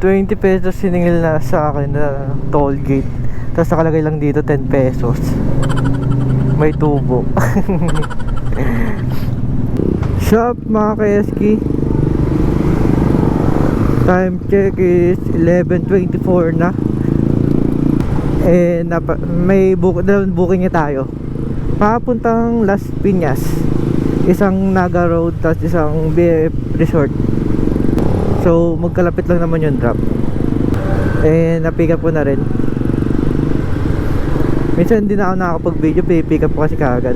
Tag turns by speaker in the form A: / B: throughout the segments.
A: 20 pesos siningil na sa akin na toll gate. Tapos nakalagay lang dito 10 pesos. May tubo. Shop mga ka-eski. Time check is 11:24 na. Eh may dalawang booking niya tayo. Papuntang Las Piñas. Isang Naga Road tapos isang BF Resort. So magkalapit lang naman yung drop. Eh na-pick up ko na rin. Minsan hindi na ako nakakapag-video, pick up ko kasi kaagad.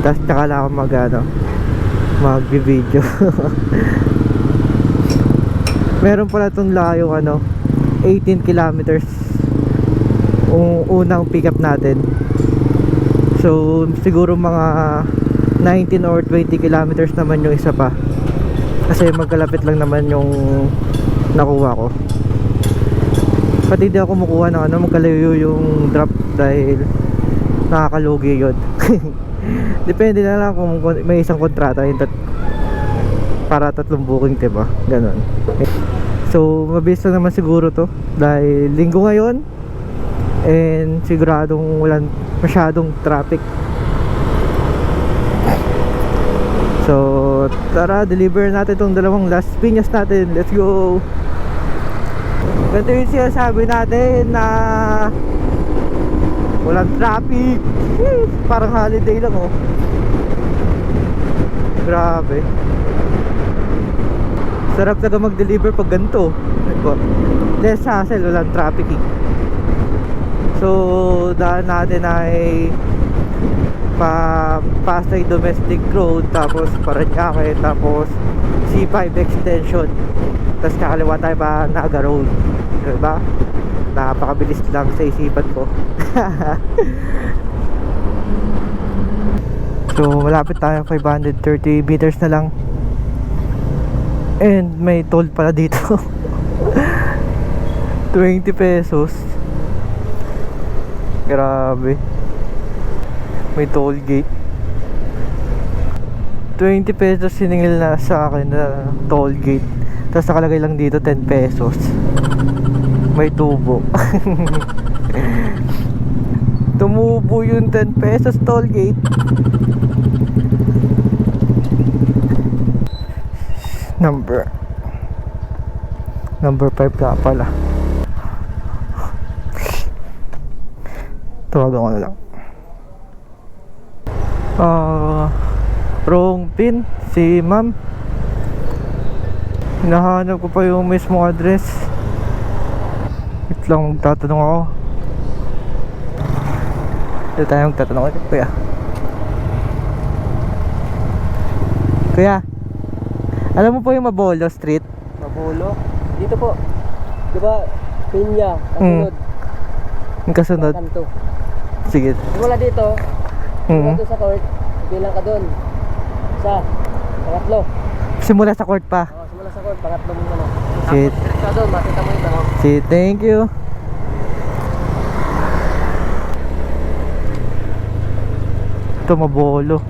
A: Tapos tsaka lang ako mag-video. Meron pala itong layo 18 kilometers unang pick up natin. So siguro mga 19 or 20 kilometers naman yung isa pa. Kasi magkalapit lang naman yung nakuha ko. Pati di ako kumukuha ng magkalayo yung drop dahil nakakalugi yun. Depende na lang kung may isang kontrata para 3 booking, diba? Ganon. So mabilis lang naman siguro to dahil linggo ngayon and siguradong walang masyadong traffic. So tara, deliver natin itong dalawang Las Piñas natin. Let's go. Ganito yung sinasabi natin na walang traffic. Parang holiday lang Grabe. Sarap talaga mag-deliver pag ganito. Less hassle, walang traffic So daan natin ay Pasay Domestic Road, tapos Parañaque, tapos C5 Extension, tapos kakaliwa tayo pa Naga Road. Diba? Napakabilis lang sa isipan ko. So malapit tayo, 530 meters na lang. And may toll pala dito. 20 pesos. Grabe. May toll gate. 20 pesos siningil na sa akin na toll gate. Tapos nakalagay lang dito 10 pesos. May tubo. Tumubo yung 10 pesos toll gate. Number 5 ka pala. Tawagan ko na lang. Wrong pin. Si ma'am, hinahanap ko pa yung mismo address. Wait lang, magtatanong ako. Dito tayo magtatanong ako. Kuya, alam mo po yung Mabolo Street?
B: Mabolo? Dito po. Diba, Pinya, kasunod.
A: Yung kasunod?
B: Kanto.
A: Sige.
B: Simula dito. Simula doon sa court. Bilang ka doon. Isa. Pangatlo.
A: Simula sa court pa?
B: Oo, simula sa court. Pangatlo mo naman.
A: Shit.
B: Tapos ka doon. Makita mo yung tanong.
A: Shit, thank you. Ito Mabolo.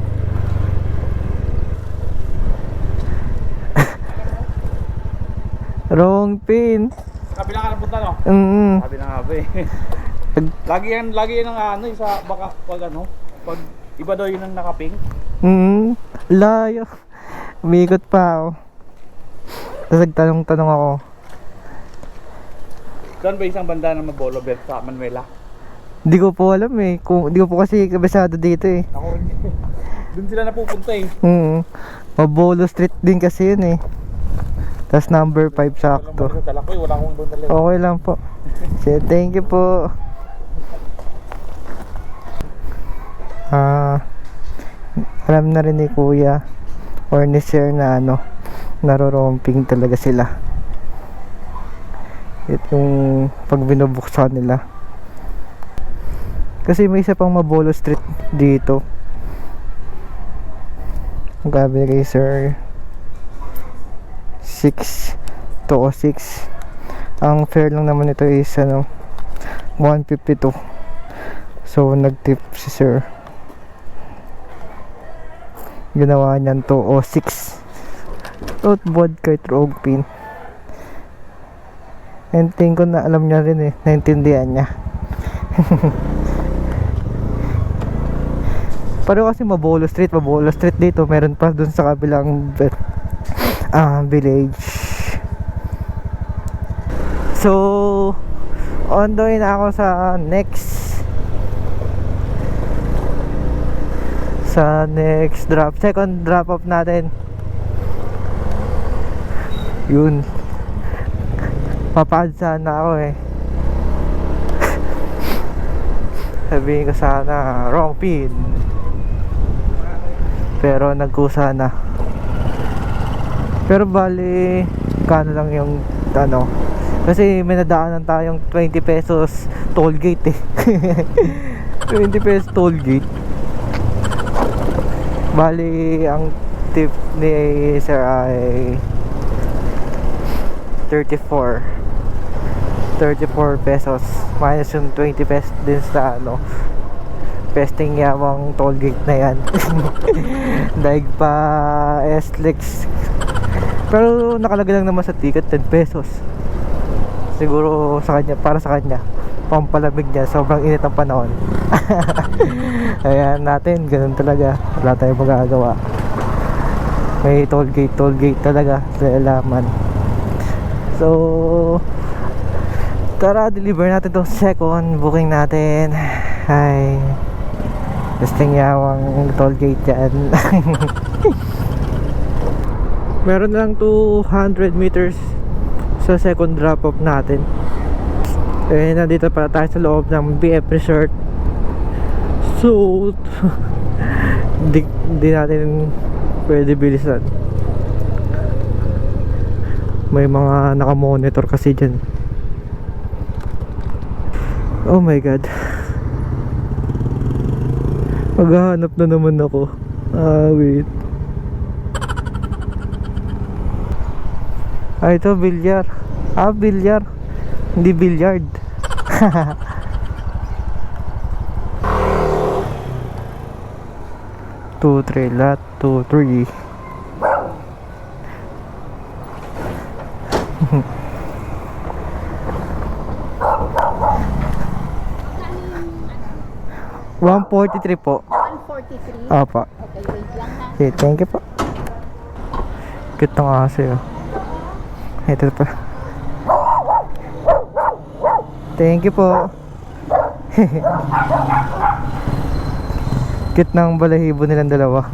A: Wrong pin.
C: Kabila ka na punta, no? Sabi na nga ba Lagi yan ang sa baka pag iba daw yun ang nakaping.
A: Layo. Umikot pa ako. Tapos nagtanong-tanong ako.
C: Doon ba isang banda na Mabolo sa Manuela?
A: Hindi ko po alam hindi ko po kasi kabisado dito
C: Ako rin. Doon sila napupunta
A: Mabolo Street din kasi yun Tapos number 5 sakto.
C: Wala akong doon talaga.
A: Okay lang po. Thank you po. Alam na rin ni Kuya or ni Sir na naroromping talaga sila. Itong pag binubuksan nila. Kasi may isa pang Mabolo Street dito. Gabi kay Sir 6-206. Ang fare lang naman ito is 152. So nagtip si Sir. Ginawa niyan 206. Out vodka at rogue pin. And tingin ko na alam niya rin eh, naintindihan niya. Pero kasi Mabolo Street dito, meron pa dun sa kabilang village. So on the way na ako sa next drop, second drop off natin. Yun, papad sana ako eh. Sabihin ko sana wrong pin, pero nagkusa na. Pero bali kano lang yung ano, kasi may nadaanan tayong 20 pesos toll gate eh. 20 pesos toll gate. Bali ang tip ni sir ay 34 pesos minus yung 20 pesos din sa ano, pesting yamang toll gate na yan. Daig pa SLEX, pero nakalagay lang naman sa ticket 10 pesos. Siguro sa kanya, para sa kanya pampalamig niya, sobrang init ang panahon. Ayan natin, ganun talaga, wala tayong magagawa. May toll gate talaga sa alaman. So tara, deliver natin tong second booking natin. Ay, testing yawang toll gate yan. Meron lang 200 meters sa second drop off natin. Eh, nandito pala tayo sa loob ng BF Resort. So di natin pwede bilisan. May mga nakamonitor kasi dyan. Oh my god, maghahanap na naman ako. Wait. Ito bilyar. Bilyar, hindi billiard. 2-3 lot, 2-3. $143 po.
D: 143.
A: Apa.
D: Okay, wait lang ha.
A: Okay, thank you po. Cute ng aso yun. Ito pa. Thank you po. Cute ng balahibo nilang dalawa.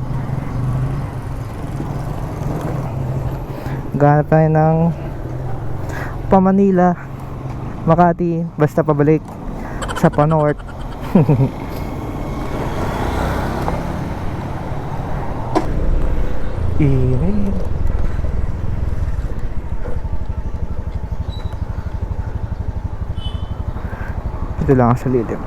A: Ganap tayo ng pa-Manila, Makati, basta pabalik sa pa-North. Init. Ito lang sa lilim.